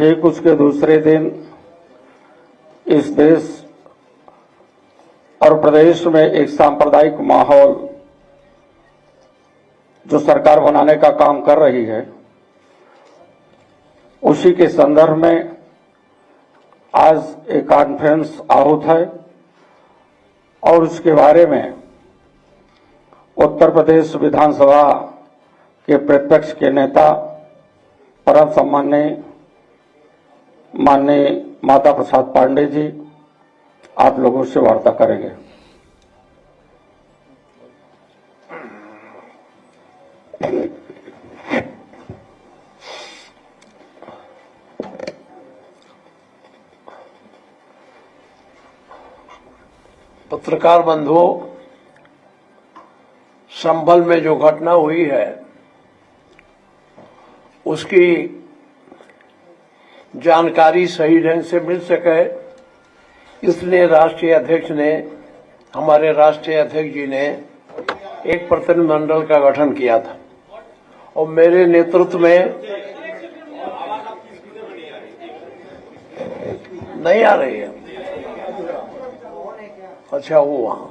ठीक उसके दूसरे दिन इस देश और प्रदेश में एक सांप्रदायिक माहौल जो सरकार बनाने का काम कर रही है, उसी के संदर्भ में आज एक कॉन्फ्रेंस आहूत है और उसके बारे में उत्तर प्रदेश विधानसभा के प्रतिपक्ष के नेता परम सम्माननीय माननीय माता प्रसाद पांडे जी आप लोगों से वार्ता करेंगे। पत्रकार बंधुओं, संभल में जो घटना हुई है उसकी जानकारी सही ढंग से मिल सके, इसलिए राष्ट्रीय अध्यक्ष ने, हमारे राष्ट्रीय अध्यक्ष जी ने एक प्रतिनिधिमंडल का गठन किया था और मेरे नेतृत्व में नहीं आ रही है। अच्छा, वो वहां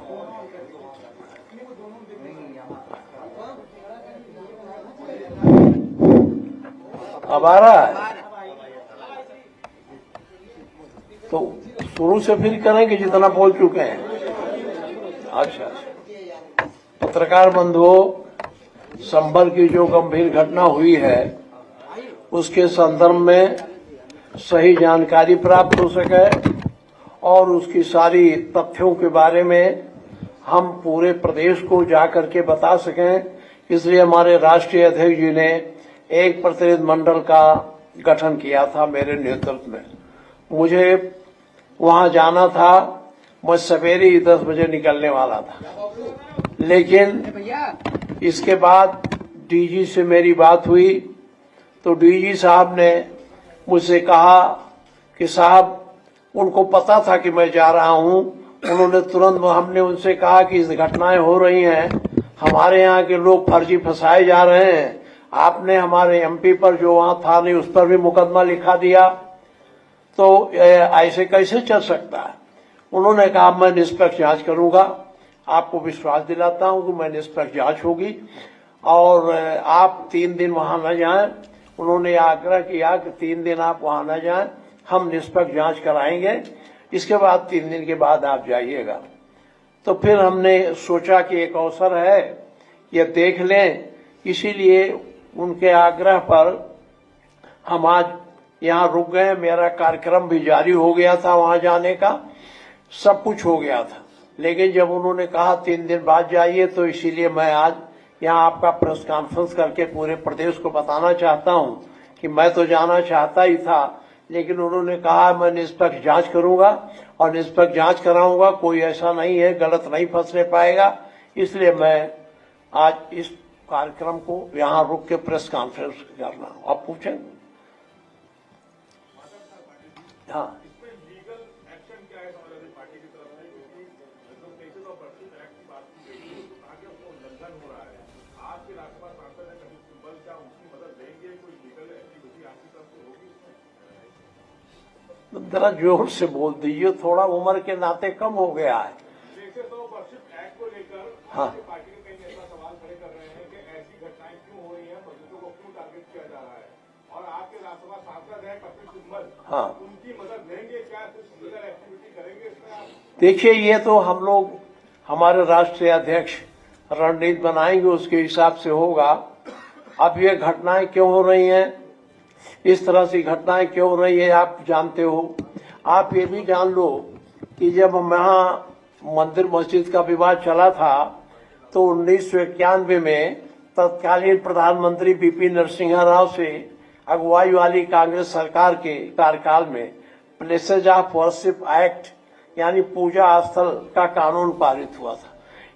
अब आ रहा है तो शुरू से फिर करेंगे जितना बोल चुके हैं। अच्छा, पत्रकार बंधुओं, संभल की जो गंभीर घटना हुई है उसके संदर्भ में सही जानकारी प्राप्त हो सके और उसकी सारी तथ्यों के बारे में हम पूरे प्रदेश को जाकर के बता सकें, इसलिए हमारे राष्ट्रीय अध्यक्ष जी ने एक प्रतिनिधिमंडल का गठन किया था मेरे नेतृत्व में। मुझे वहां जाना था, मैं सवेरे ही 10 बजे निकलने वाला था, लेकिन इसके बाद डीजी से मेरी बात हुई तो डीजी साहब ने मुझसे कहा कि साहब, उनको पता था कि मैं जा रहा हूं, उन्होंने तुरंत, हमने उनसे कहा कि इस घटनाएं हो रही हैं, हमारे यहाँ के लोग फर्जी फंसाए जा रहे हैं, आपने हमारे एमपी पर जो वहां था नहीं उस पर भी मुकदमा लिखा दिया, तो ऐसे कैसे चल सकता है। उन्होंने कहा मैं निष्पक्ष जांच करूंगा, आपको विश्वास दिलाता हूं कि मैं निष्पक्ष जांच होगी और आप 3 दिन वहां न जाएं। उन्होंने आग्रह किया कि 3 दिन आप वहां न जाएं, हम निष्पक्ष जांच कराएंगे, इसके बाद 3 दिन के बाद आप जाइएगा। तो फिर हमने सोचा कि एक अवसर है, ये देख लें, इसीलिए उनके आग्रह पर हम आज यहाँ रुक गए। मेरा कार्यक्रम भी जारी हो गया था, वहां जाने का सब कुछ हो गया था, लेकिन जब उन्होंने कहा 3 दिन बाद जाइए, तो इसीलिए मैं आज यहाँ आपका प्रेस कॉन्फ्रेंस करके पूरे प्रदेश को बताना चाहता हूँ कि मैं तो जाना चाहता ही था, लेकिन उन्होंने कहा मैं निष्पक्ष जांच करूंगा और निष्पक्ष जांच कराऊंगा, कोई ऐसा नहीं है, गलत नहीं फंसने पाएगा, इसलिए मैं आज इस कार्यक्रम को यहाँ रुक के प्रेस कॉन्फ्रेंस करना। आप पूछें? हाँ, जरा जोर से बोल दीजिए, थोड़ा उम्र के नाते कम हो गया है। हाँ, पार्टी के कई नेता सवाल खड़े कर रहे हैं कि ऐसी घटनाएं क्यों हो रही हैं, मस्जिदों को क्यों टारगेट किया जा रहा है, और आपके राज्यसभा सांसद है कपिल सिब्बल, हाँ, उनकी मदद लेंगे क्या, कुछ लीगल एक्टिविटी करेंगे इसमें आप? देखिए, ये तो हम लोग, हमारे राष्ट्रीय अध्यक्ष रणनीति बनाएंगे, उसके हिसाब से होगा। अब ये घटनाएं क्यों हो रही हैं, इस तरह से घटनाएं क्यों हो रही है, आप जानते हो। आप ये भी जान लो कि जब वहां मंदिर मस्जिद का विवाद चला था तो 1991 में तत्कालीन प्रधानमंत्री बीपी नरसिम्हा राव से अगुवाई वाली कांग्रेस सरकार के कार्यकाल में प्लेसेज ऑफ वर्शिप एक्ट यानी पूजा स्थल का कानून पारित हुआ था।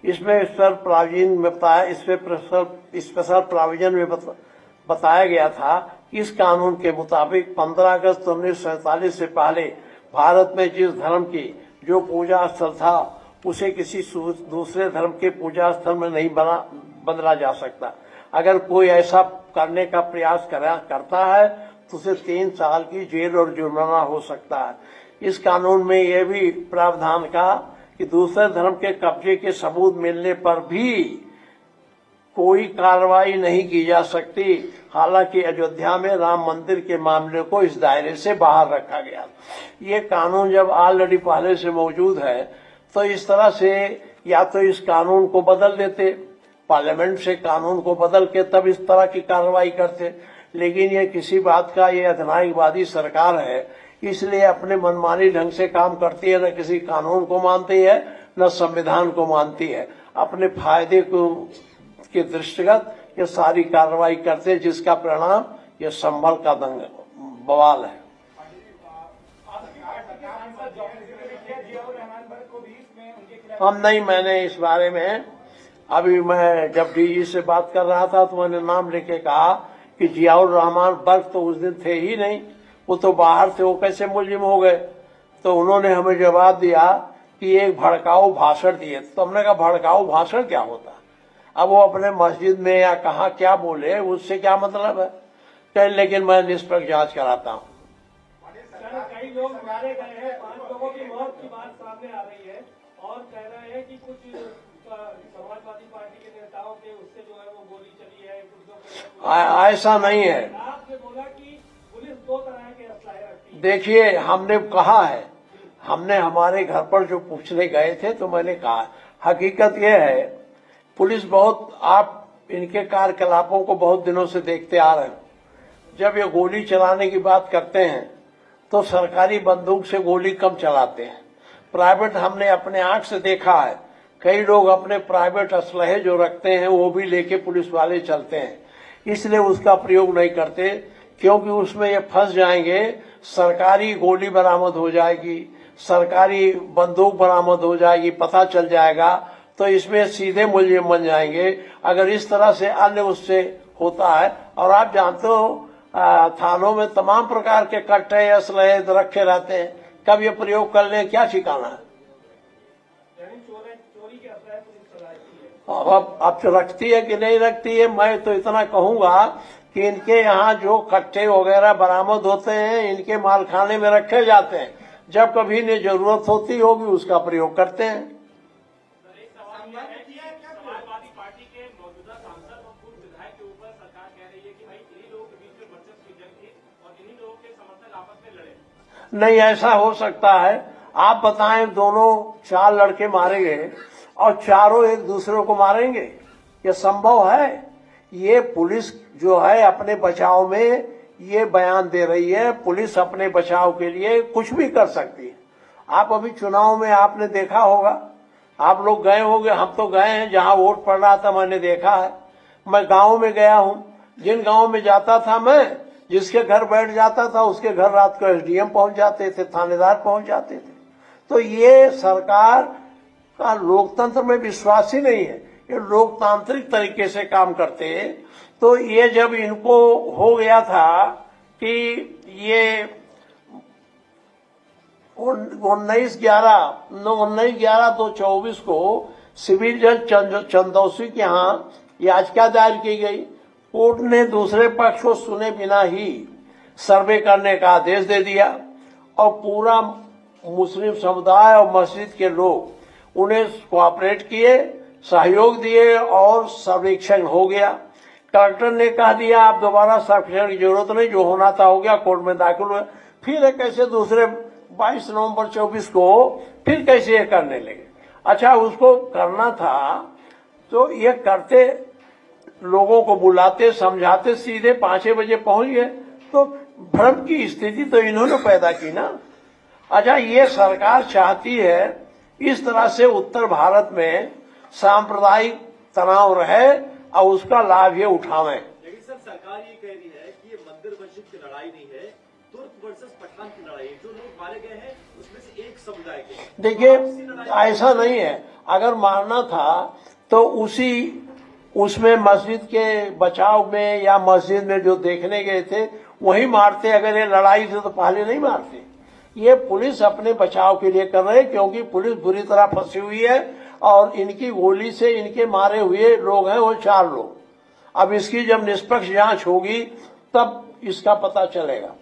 इसमें स्पेशल प्रोविजन में बताया गया था कि इस कानून के मुताबिक 15 अगस्त 1947 से पहले भारत में जिस धर्म की जो पूजा स्थल था उसे किसी दूसरे धर्म के पूजा स्थल में नहीं बदला जा सकता। अगर कोई ऐसा करने का प्रयास करता है तो उसे 3 साल की जेल और जुर्माना हो सकता है। इस कानून में यह भी प्रावधान का कि दूसरे धर्म के कब्जे के सबूत मिलने पर भी कोई कार्रवाई नहीं की जा सकती। हालांकि अयोध्या में राम मंदिर के मामले को इस दायरे से बाहर रखा गया। ये कानून जब ऑलरेडी पहले से मौजूद है तो इस तरह से या तो इस कानून को बदल देते, पार्लियामेंट से कानून को बदल के तब इस तरह की कार्रवाई करते, लेकिन ये किसी बात का ये अधिनायकवादी सरकार है, इसलिए अपने मनमानी ढंग से काम करती है, न किसी कानून को मानती है न संविधान को मानती है। अपने फायदे को के दृष्टिगत ये सारी कार्रवाई करते हैं, जिसका परिणाम ये संभल का बवाल है। हम नहीं, मैंने इस बारे में अभी मैं जब डीजी से बात कर रहा था तो मैंने नाम लेके कहा कि जियाउर रहमान बर्क तो उस दिन थे ही नहीं, वो तो बाहर थे, वो कैसे मुलजिम हो गए। तो उन्होंने हमें जवाब दिया कि एक भड़काऊ भाषण दिए। तो हमने कहा भड़काऊ भाषण क्या होता? अब वो अपने मस्जिद में या कहा क्या बोले, उससे क्या मतलब है? कह लेकिन मैं निष्पक्ष जांच कराता हूँ। कई लोग मारे गए हैं, 5 लोगों की मौत की बात सामने आ रही है और कह रहे हैं कि कुछ समाजवादी पार्टी के नेताओं के उससे जो है वो गोली चली है, कुछ लोग। ऐसा नहीं है। आपने बोला कि पुलिस 2 तरह के असलाहे रखती है। देखिए, हमने कहा है, हमने हमारे घर पर जो पूछने गए थे तो मैंने कहा हकीकत यह है, पुलिस बहुत, आप इनके कार्यकलापों को बहुत दिनों से देखते आ रहे हैं। जब ये गोली चलाने की बात करते हैं तो सरकारी बंदूक से गोली कम चलाते हैं। प्राइवेट हमने अपने आंख से देखा है, कई लोग अपने प्राइवेट असलहे जो रखते हैं वो भी लेके पुलिस वाले चलते हैं, इसलिए उसका प्रयोग नहीं करते, क्योंकि उसमें ये फंस जाएंगे, सरकारी गोली बरामद हो जाएगी, सरकारी बंदूक बरामद हो जाएगी, पता चल जाएगा, तो इसमें सीधे मुलजिम बन जाएंगे। अगर इस तरह से अन्य उससे होता है, और आप जानते हो थानों में तमाम प्रकार के कट्टे असलहे रखे रहते हैं, कब ये प्रयोग कर ले क्या ठिकाना है। चोरी के असलाहे पुलिस चलाती है। अब तो रखती है कि नहीं रखती है, मैं तो इतना कहूंगा कि इनके यहाँ जो कट्टे वगैरह बरामद होते हैं इनके मालखाने में रखे जाते हैं, जब कभी इन्हें जरूरत होती होगी उसका प्रयोग करते हैं। समाजवादी पार्टी के मौजूदा सांसद और पूर्व विधायक के ऊपर सरकार कह रही है कि भाई इन्हीं लोगों के बीच में वर्चस्व की जंग थी और इन्हीं लोगों के समर्थक आपस में लड़े। नहीं, ऐसा हो सकता है? आप बताएं, दोनों 4 लड़के मारे गए और चारों एक दूसरे को मारेंगे, ये संभव है? ये पुलिस जो है अपने बचाव में ये बयान दे रही है, पुलिस अपने बचाव के लिए कुछ भी कर सकती है। आप अभी चुनाव में आपने देखा होगा, आप लोग गए होंगे, हम तो गए हैं, जहां वोट पड़ रहा था मैंने देखा है। मैं गांव में गया हूं, जिन गांव में जाता था मैं, जिसके घर बैठ जाता था उसके घर रात को एसडीएम पहुंच जाते थे, थानेदार पहुंच जाते थे। तो ये सरकार का लोकतंत्र में विश्वास ही नहीं है, ये लोकतांत्रिक तरीके से काम करते हैं। तो ये जब इनको हो गया था कि ये 19/11/2024 को सिविल जज चंदौसी के यहाँ याचिका दायर की गई। कोर्ट ने दूसरे पक्ष को सुने बिना ही सर्वे करने का आदेश दे दिया और पूरा मुस्लिम समुदाय और मस्जिद के लोग उन्हें कोऑपरेट किए, सहयोग दिए और सर्वेक्षण हो गया। कलेक्टर ने कह दिया आप दोबारा सर्वेक्षण की जरूरत नहीं, जो होना था हो गया, कोर्ट में दाखिल हुए। फिर कैसे दूसरे 22 नवंबर 24 को फिर कैसे ये करने लगे? अच्छा, उसको करना था तो ये करते, लोगों को बुलाते, समझाते, सीधे 5 बजे पहुंच गए, तो भ्रम की स्थिति तो इन्होंने पैदा की ना। अच्छा, ये सरकार चाहती है इस तरह से उत्तर भारत में सांप्रदायिक तनाव रहे और उसका लाभ ये उठावें। लेकिन सर, सरकार ये कह रही है कि ये मंदिर मस्जिद की लड़ाई नहीं है, तुर्क वर्सेस पठान की लड़ाई है। जो लोग मारे गए हैं उसमें से एक समुदाय के। देखिए, ऐसा नहीं है, अगर मारना था तो उसमें मस्जिद के बचाव में या मस्जिद में जो देखने गए थे वही मारते। अगर ये लड़ाई थी तो पहले नहीं मारते। ये पुलिस अपने बचाव के लिए कर रहे हैं, क्योंकि पुलिस बुरी तरह फंसी हुई है और इनकी गोली से इनके मारे हुए लोग हैं वो 4 लोग। अब इसकी जब निष्पक्ष जांच होगी तब इसका पता चलेगा।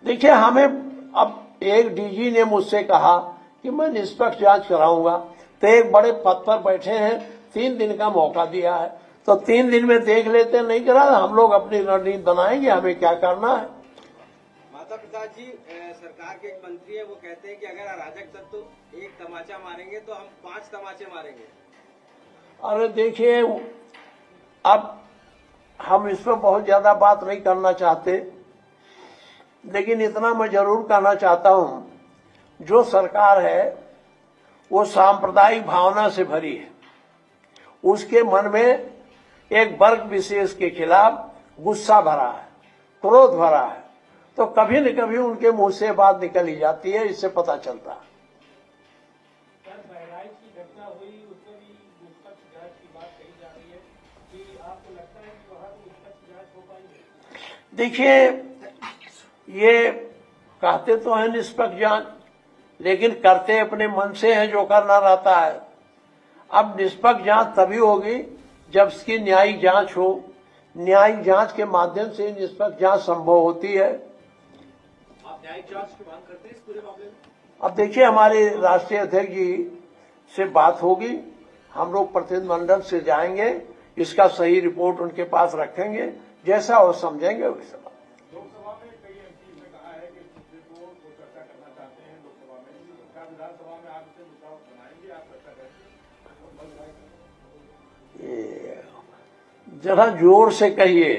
देखिए, हमें अब एक डीजी ने मुझसे कहा कि मैं निष्पक्ष जांच कराऊंगा, तो एक बड़े पद पर बैठे हैं, 3 दिन का मौका दिया है, तो 3 दिन में देख लेते हैं, नहीं करा हम लोग अपनी रणनीति बनाएंगे हमें क्या करना है। माता प्रसाद जी, सरकार के एक मंत्री है, वो कहते हैं कि अगर अराजक तत्व एक तमाचा मारेंगे तो हम 5 तमाचे मारेंगे। अरे देखिए, अब हम इस पर बहुत ज्यादा बात नहीं करना चाहते, लेकिन इतना मैं जरूर कहना चाहता हूं, जो सरकार है वो सांप्रदायिक भावना से भरी है। उसके मन में एक वर्ग विशेष के खिलाफ गुस्सा भरा है, क्रोध भरा है, तो कभी न कभी उनके मुंह से बात निकल ही जाती है, इससे पता चलता है। बहराइच की घटना हुई, उसमें भी निष्पक्ष जांच की बात कही जा रही है कि आपको लगता है कि वहां निष्पक्ष जांच हो पाएगी? देखिए, ये कहते तो हैं निष्पक्ष जांच, लेकिन करते अपने मन से है जो करना रहता है। अब निष्पक्ष जांच तभी होगी जब इसकी न्यायिक जांच हो। न्यायिक जांच के माध्यम से निष्पक्ष जांच संभव होती है। आप न्यायिक जांच की मांग करते हैं इस पूरे मामले में? अब देखिए, हमारे राष्ट्रीय अध्यक्ष जी से बात होगी, हम लोग प्रतिनिधिमंडल से जाएंगे, इसका सही रिपोर्ट उनके पास रखेंगे, जैसा वो समझेंगे वैसा। लोकसभा में कई एमपी ने कहा है कि इस मुद्दे को वो चर्चा करना चाहते हैं लोकसभा में, क्या विधानसभा में आप इसे मुद्दा बनाएंगे, आप चर्चा करेंगे? जरा जोर से कहिए।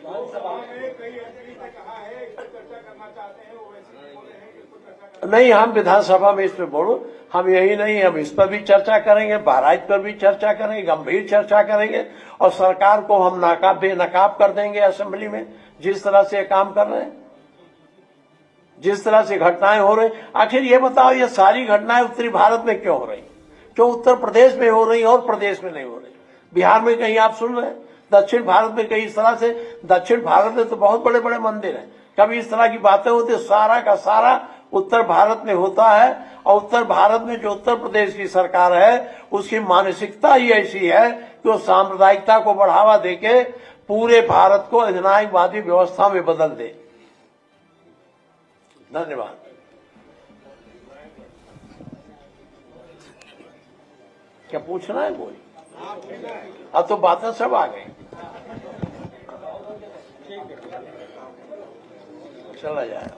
लोकसभा में कई एमपी ने कहा है इस पर चर्चा करना चाहते हैं, वो वैसे ही बोल रहे हैं कि इस पर चर्चा करना। नहीं, हम विधानसभा में इस पर बोलो, हम यही नहीं, हम इस पर भी चर्चा करेंगे, बहराइच पर भी चर्चा करेंगे, गंभीर चर्चा करेंगे, और सरकार को हम बेनकाब कर देंगे असेंबली में, जिस तरह से काम कर रहे हैं, जिस तरह से घटनाएं हो रही। आखिर ये बताओ, ये सारी घटनाएं उत्तरी भारत में क्यों हो रही? क्यों उत्तर प्रदेश में हो रही और प्रदेश में नहीं हो रही? बिहार में कहीं आप सुन रहे हैं? दक्षिण भारत में कहीं इस तरह से? दक्षिण भारत में तो बहुत बड़े बड़े मंदिर हैं, कभी इस तरह की बातें होती? सारा का सारा उत्तर भारत में होता है, और उत्तर भारत में जो उत्तर प्रदेश की सरकार है उसकी मानसिकता ही ऐसी है कि वो सांप्रदायिकता को बढ़ावा देके पूरे भारत को अधिनायकवादी व्यवस्था में बदल दे। धन्यवाद। क्या पूछना है कोई? अब तो बातें सब आ गई, चला जाए।